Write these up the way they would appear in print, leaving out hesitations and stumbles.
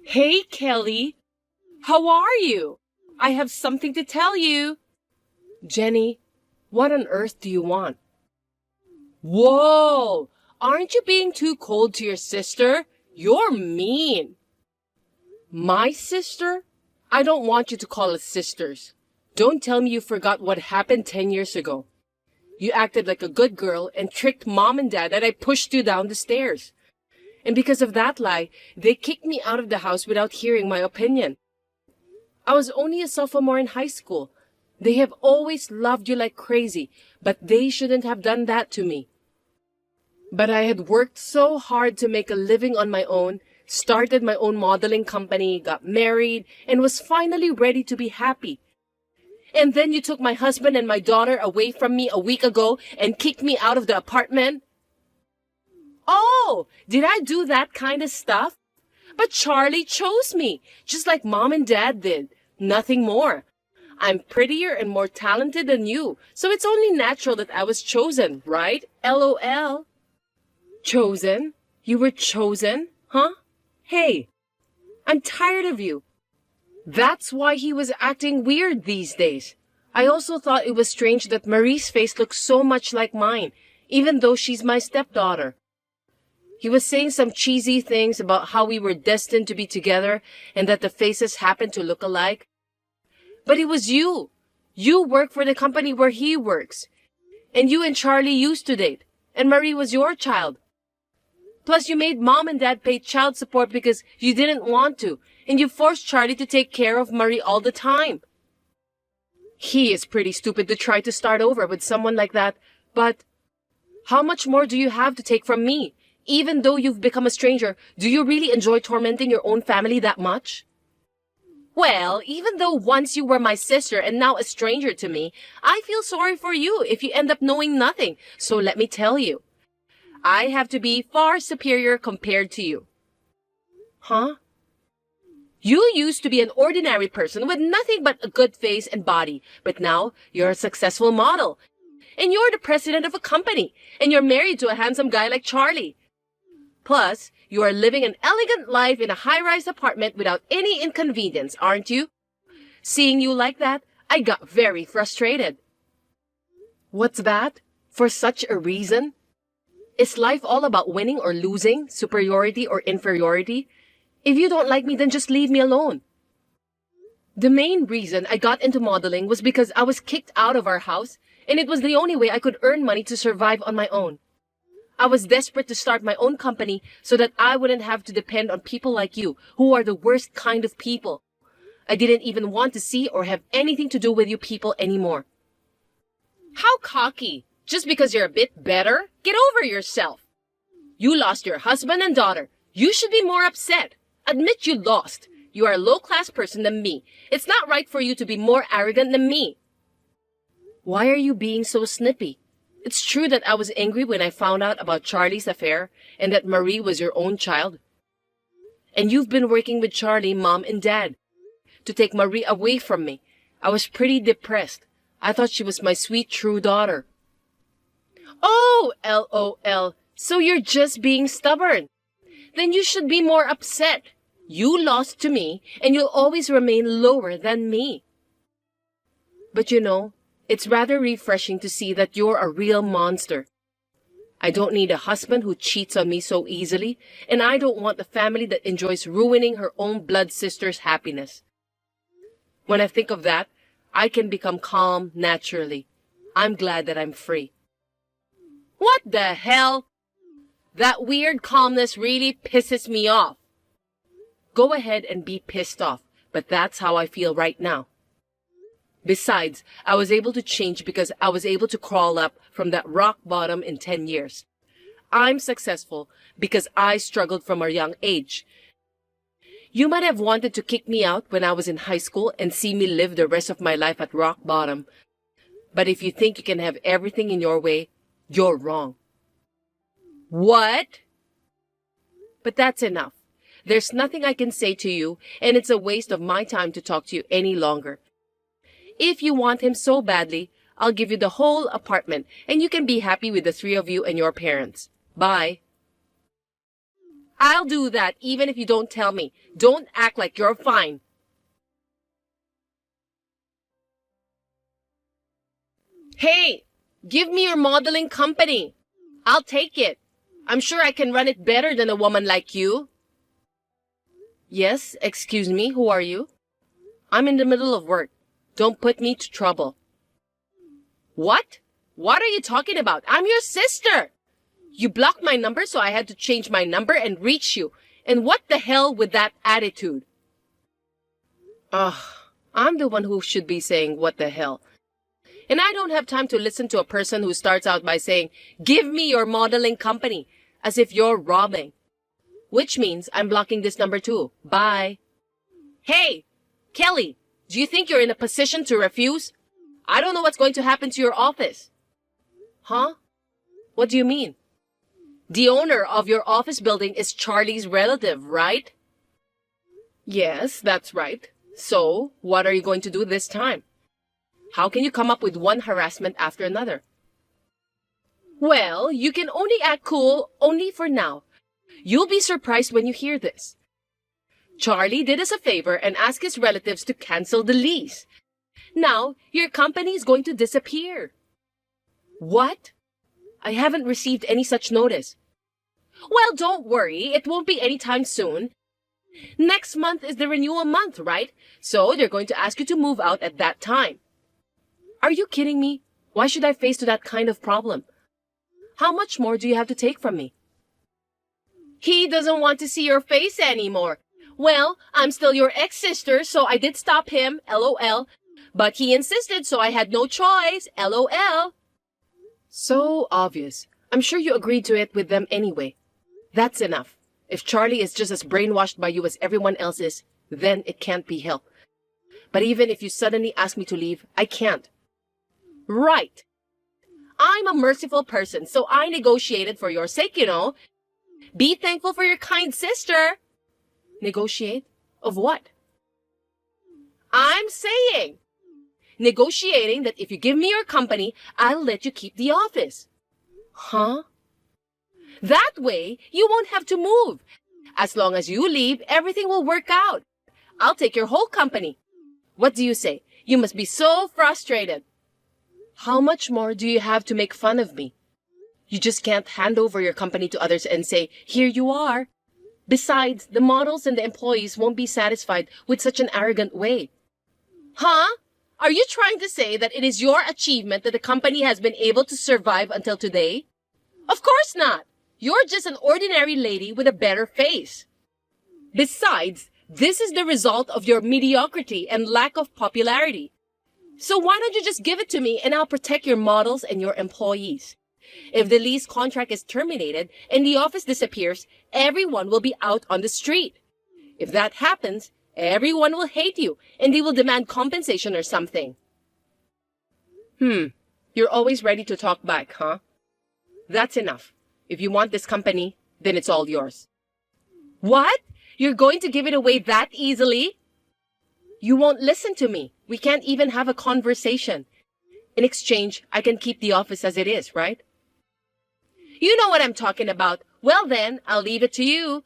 Hey, Kelly. How are you? I have something to tell you. Jenny, what on earth do you want? Whoa! Aren't you being too cold to your sister? You're mean. My sister? I don't want you to call us sisters. Don't tell me you forgot what happened 10 years ago. You acted like a good girl and tricked mom and dad that I pushed you down the stairs. And because of that lie, they kicked me out of the house without hearing my opinion. I was only a sophomore in high school. They have always loved you like crazy, but they shouldn't have done that to me. But I had worked so hard to make a living on my own, started my own modeling company, got married, and was finally ready to be happy. And then you took my husband and my daughter away from me a week ago and kicked me out of the apartment? Oh, did I do that kind of stuff? But Charlie chose me, just like mom and dad did. Nothing more. I'm prettier and more talented than you, so it's only natural that I was chosen, right? LOL. Chosen? You were chosen? Huh? Hey, I'm tired of you. That's why he was acting weird these days. I also thought it was strange that Marie's face looked so much like mine, even though she's my stepdaughter. He was saying some cheesy things about how we were destined to be together and that the faces happened to look alike. But it was you. You work for the company where he works. And you and Charlie used to date. And Marie was your child. Plus, you made mom and dad pay child support because you didn't want to. And you forced Charlie to take care of Marie all the time. He is pretty stupid to try to start over with someone like that. But how much more do you have to take from me? Even though you've become a stranger, do you really enjoy tormenting your own family that much? Well, even though once you were my sister and now a stranger to me, I feel sorry for you if you end up knowing nothing. So let me tell you, I have to be far superior compared to you. Huh? You used to be an ordinary person with nothing but a good face and body, but now you're a successful model. And you're the president of a company, and you're married to a handsome guy like Charlie. Plus, you are living an elegant life in a high-rise apartment without any inconvenience, aren't you? Seeing you like that, I got very frustrated. What's that? For such a reason? Is life all about winning or losing, superiority or inferiority? If you don't like me, then just leave me alone. The main reason I got into modeling was because I was kicked out of our house, and it was the only way I could earn money to survive on my own. I was desperate to start my own company so that I wouldn't have to depend on people like you, who are the worst kind of people. I didn't even want to see or have anything to do with you people anymore. How cocky! Just because you're a bit better? Get over yourself. You lost your husband and daughter. You should be more upset. Admit you lost. You are a low-class person than me. It's not right for you to be more arrogant than me. Why are you being so snippy? It's true that I was angry when I found out about Charlie's affair and that Marie was your own child. And you've been working with Charlie, mom and dad, to take Marie away from me. I was pretty depressed. I thought she was my sweet, true daughter. Oh, LOL. So you're just being stubborn. Then you should be more upset. You lost to me, and you'll always remain lower than me. But you know, it's rather refreshing to see that you're a real monster. I don't need a husband who cheats on me so easily, and I don't want a family that enjoys ruining her own blood sister's happiness. When I think of that, I can become calm naturally. I'm glad that I'm free. What the hell? That weird calmness really pisses me off. Go ahead and be pissed off, but that's how I feel right now. Besides, I was able to change because I was able to crawl up from that rock bottom in 10 years. I'm successful because I struggled from a young age. You might have wanted to kick me out when I was in high school and see me live the rest of my life at rock bottom. But if you think you can have everything in your way, you're wrong. What? But that's enough. There's nothing I can say to you, and it's a waste of my time to talk to you any longer. If you want him so badly, I'll give you the whole apartment, and you can be happy with the three of you and your parents. Bye. I'll do that even if you don't tell me. Don't act like you're fine. Hey, give me your modeling company. I'll take it. I'm sure I can run it better than a woman like you. Yes, excuse me, who are you? I'm in the middle of work. Don't put me to trouble. What? What are you talking about? I'm your sister. You blocked my number, so I had to change my number and reach you. And what the hell with that attitude? Ugh, I'm the one who should be saying what the hell. And I don't have time to listen to a person who starts out by saying, give me your modeling company, as if you're robbing. Which means I'm blocking this number too. Bye. Hey, Kelly, do you think you're in a position to refuse? I don't know what's going to happen to your office. Huh? What do you mean? The owner of your office building is Charlie's relative, right? Yes, that's right. So, what are you going to do this time? How can you come up with one harassment after another? Well, you can only act cool only for now. You'll be surprised when you hear this. Charlie did us a favor and asked his relatives to cancel the lease. Now, your company is going to disappear. What? I haven't received any such notice. Well, don't worry. It won't be anytime soon. Next month is the renewal month, right? So they're going to ask you to move out at that time. Are you kidding me? Why should I face that kind of problem? How much more do you have to take from me? He doesn't want to see your face anymore. Well, I'm still your ex-sister, so I did stop him, LOL. But he insisted, so I had no choice, LOL. So obvious. I'm sure you agreed to it with them anyway. That's enough. If Charlie is just as brainwashed by you as everyone else is, then it can't be helped. But even if you suddenly ask me to leave, I can't. Right. I'm a merciful person, so I negotiated for your sake, you know. Be thankful for your kind sister. Negotiate? Of what? I'm saying. Negotiating that if you give me your company, I'll let you keep the office. Huh? That way, you won't have to move. As long as you leave, everything will work out. I'll take your whole company. What do you say? You must be so frustrated. How much more do you have to make fun of me? You just can't hand over your company to others and say, here you are. Besides, the models and the employees won't be satisfied with such an arrogant way. Huh? Are you trying to say that it is your achievement that the company has been able to survive until today? Of course not. You're just an ordinary lady with a better face. Besides, this is the result of your mediocrity and lack of popularity. So why don't you just give it to me and I'll protect your models and your employees? If the lease contract is terminated and the office disappears, everyone will be out on the street. If that happens, everyone will hate you and they will demand compensation or something. You're always ready to talk back, huh? That's enough. If you want this company, then it's all yours. What? You're going to give it away that easily? You won't listen to me. We can't even have a conversation. In exchange, I can keep the office as it is, right? You know what I'm talking about. Well then, I'll leave it to you.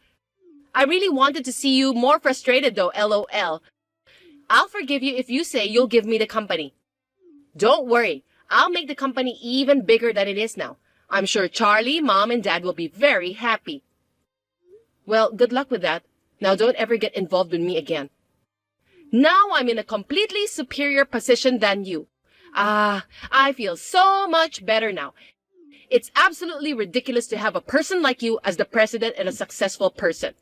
I really wanted to see you more frustrated though, LOL. I'll forgive you if you say you'll give me the company. Don't worry. I'll make the company even bigger than it is now. I'm sure Charlie, Mom, and Dad will be very happy. Well, good luck with that. Now don't ever get involved with me again. Now I'm in a completely superior position than you. I feel so much better now. It's absolutely ridiculous to have a person like you as the president and a successful person.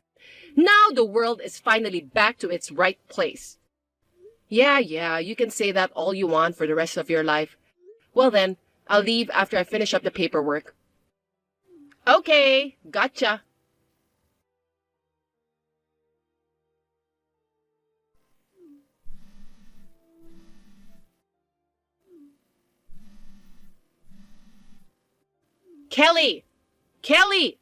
Now the world is finally back to its right place. Yeah, you can say that all you want for the rest of your life. Well then, I'll leave after I finish up the paperwork. Okay, gotcha. Kelly! Kelly!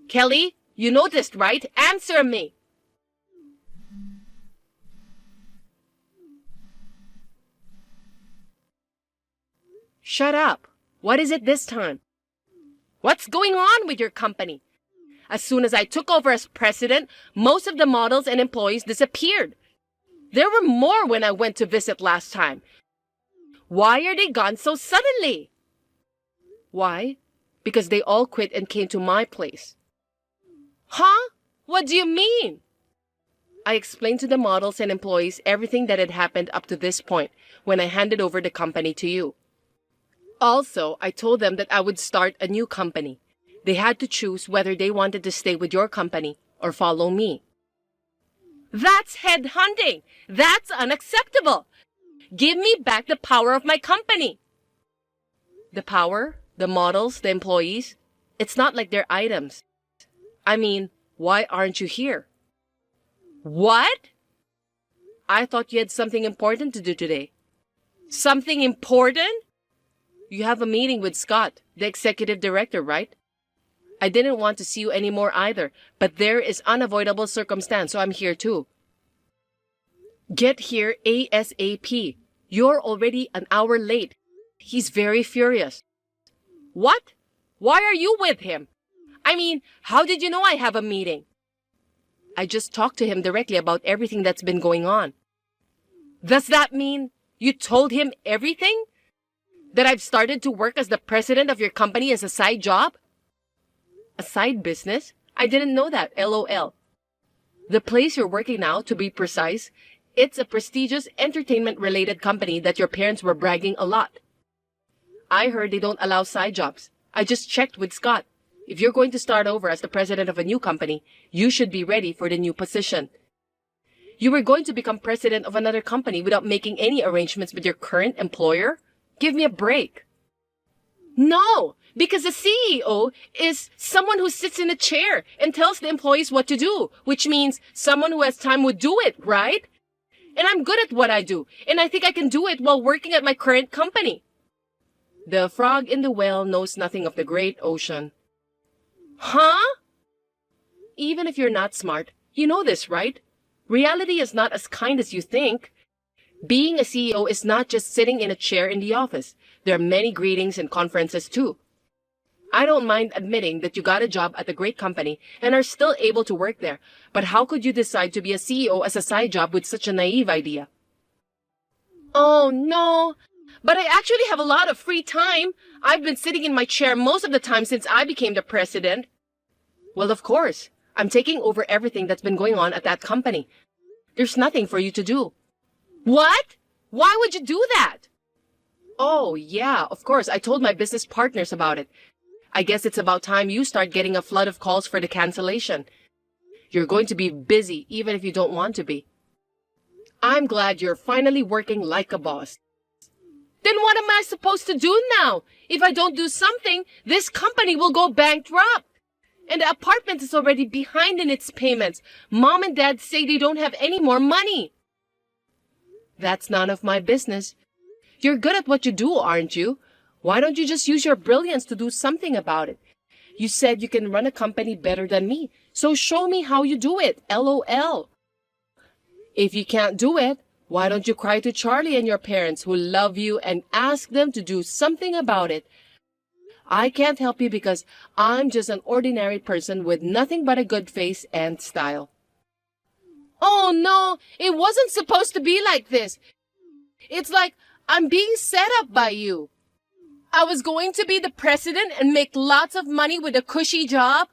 Kelly, you noticed, right? Answer me! Shut up. What is it this time? What's going on with your company? As soon as I took over as president, most of the models and employees disappeared. There were more when I went to visit last time. Why are they gone so suddenly? Why? Because they all quit and came to my place. Huh? What do you mean? I explained to the models and employees everything that had happened up to this point when I handed over the company to you. Also, I told them that I would start a new company. They had to choose whether they wanted to stay with your company or follow me. That's headhunting! That's unacceptable! Give me back the power of my company! The power, the models, the employees, it's not like they're items. I mean, why aren't you here? What? I thought you had something important to do today. Something important? You have a meeting with Scott, the executive director, right? I didn't want to see you anymore either, but there is unavoidable circumstance, so I'm here too. Get here ASAP. You're already an hour late. He's very furious. What? Why are you with him? I mean, how did you know I have a meeting? I just talked to him directly about everything that's been going on. Does that mean you told him everything? That I've started to work as the president of your company as a side job? A side business? I didn't know that, LOL. The place you're working now, to be precise, it's a prestigious entertainment-related company that your parents were bragging a lot. I heard they don't allow side jobs. I just checked with Scott. If you're going to start over as the president of a new company, you should be ready for the new position. You were going to become president of another company without making any arrangements with your current employer? Give me a break. No, because the CEO is someone who sits in a chair and tells the employees what to do, which means someone who has time would do it, right? And I'm good at what I do, and I think I can do it while working at my current company. The frog in the well knows nothing of the great ocean. Huh? Even if you're not smart, you know this, right? Reality is not as kind as you think. Being a CEO is not just sitting in a chair in the office. There are many greetings and conferences too. I don't mind admitting that you got a job at a great company and are still able to work there, but how could you decide to be a CEO as a side job with such a naive idea? Oh no, but I actually have a lot of free time. I've been sitting in my chair most of the time since I became the president. Well, of course. I'm taking over everything that's been going on at that company. There's nothing for you to do. What? Why would you do that? Oh, yeah, of course. I told my business partners about it. I guess it's about time you start getting a flood of calls for the cancellation. You're going to be busy even if you don't want to be. I'm glad you're finally working like a boss. Then what am I supposed to do now? If I don't do something, this company will go bankrupt. And the apartment is already behind in its payments. Mom and Dad say they don't have any more money. That's none of my business. You're good at what you do, aren't you? Why don't you just use your brilliance to do something about it? You said you can run a company better than me, so show me how you do it, LOL. If you can't do it, why don't you cry to Charlie and your parents who love you and ask them to do something about it? I can't help you because I'm just an ordinary person with nothing but a good face and style. Oh no, it wasn't supposed to be like this. It's like I'm being set up by you. I was going to be the president and make lots of money with a cushy job.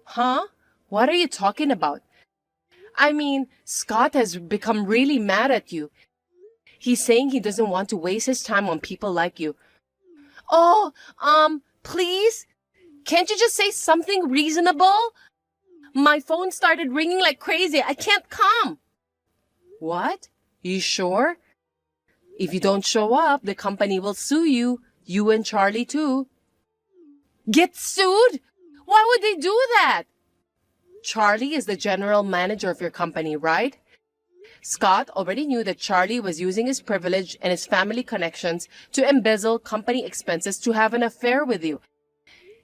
Huh? What are you talking about? I mean, Scott has become really mad at you. He's saying he doesn't want to waste his time on people like you. Oh, please? Can't you just say something reasonable? My phone started ringing like crazy. I can't come. What? You sure? If you don't show up, the company will sue you. You and Charlie too. Get sued? Why would they do that? Charlie is the general manager of your company, right? Scott already knew that Charlie was using his privilege and his family connections to embezzle company expenses to have an affair with you.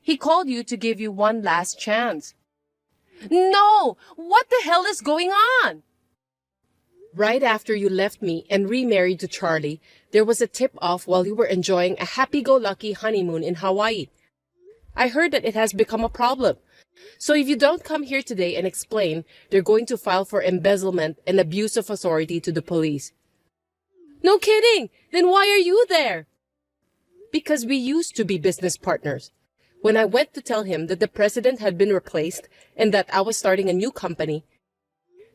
He called you to give you one last chance. No! What the hell is going on? Right after you left me and remarried to Charlie, there was a tip-off while you were enjoying a happy-go-lucky honeymoon in Hawaii. I heard that it has become a problem. So if you don't come here today and explain, they're going to file for embezzlement and abuse of authority to the police. No kidding! Then why are you there? Because we used to be business partners. When I went to tell him that the president had been replaced and that I was starting a new company,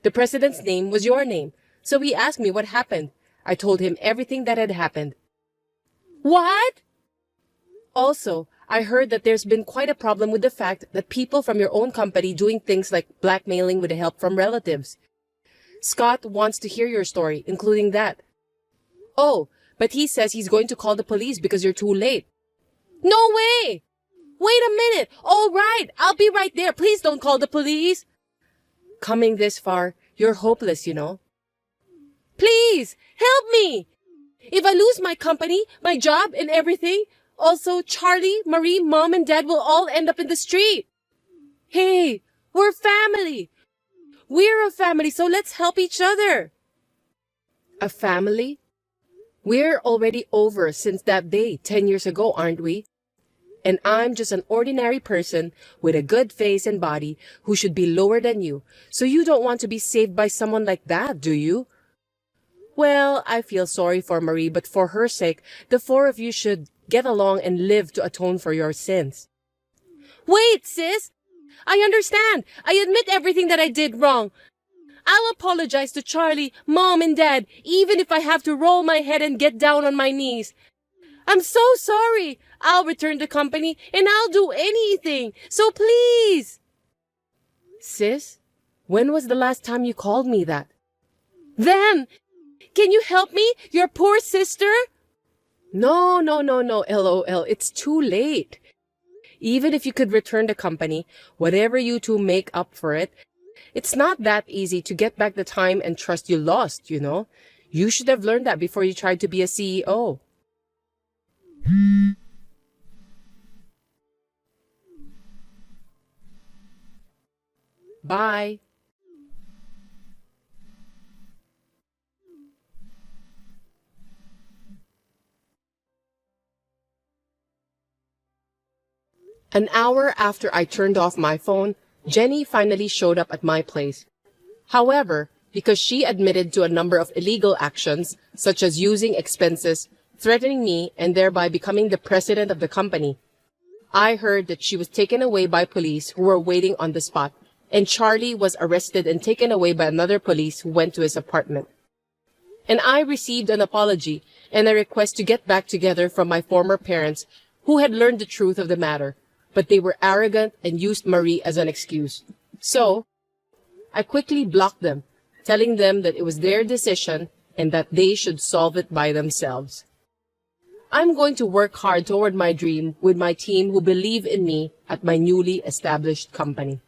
the president's name was your name. So he asked me what happened. I told him everything that had happened. What? Also, I heard that there's been quite a problem with the fact that people from your own company doing things like blackmailing with the help from relatives. Scott wants to hear your story, including that. Oh, but he says he's going to call the police because you're too late. No way! Wait a minute! All right, I'll be right there. Please don't call the police. Coming this far, you're hopeless, you know. Please, help me! If I lose my company, my job, and everything, also Charlie, Marie, Mom, and Dad will all end up in the street. Hey, we're family. We're a family, so let's help each other. A family? We're already over since that day 10 years ago, aren't we? And I'm just an ordinary person with a good face and body who should be lower than you. So you don't want to be saved by someone like that, do you? Well, I feel sorry for Marie, but for her sake, the four of you should get along and live to atone for your sins. Wait, sis! I understand. I admit everything that I did wrong. I'll apologize to Charlie, Mom, and Dad, even if I have to roll my head and get down on my knees. I'm so sorry. I'll return the company and I'll do anything. So please. Sis, when was the last time you called me that? Then, can you help me, your poor sister? No, LOL. It's too late. Even if you could return the company, whatever you two make up for it, it's not that easy to get back the time and trust you lost, you know? You should have learned that before you tried to be a CEO. Bye. An hour after I turned off my phone, Jenny finally showed up at my place. However, because she admitted to a number of illegal actions, such as using expenses, threatening me, and thereby becoming the president of the company, I heard that she was taken away by police who were waiting on the spot, and Charlie was arrested and taken away by another police who went to his apartment. And I received an apology and a request to get back together from my former parents who had learned the truth of the matter, but they were arrogant and used Marie as an excuse. So, I quickly blocked them, telling them that it was their decision and that they should solve it by themselves. I'm going to work hard toward my dream with my team who believe in me at my newly established company.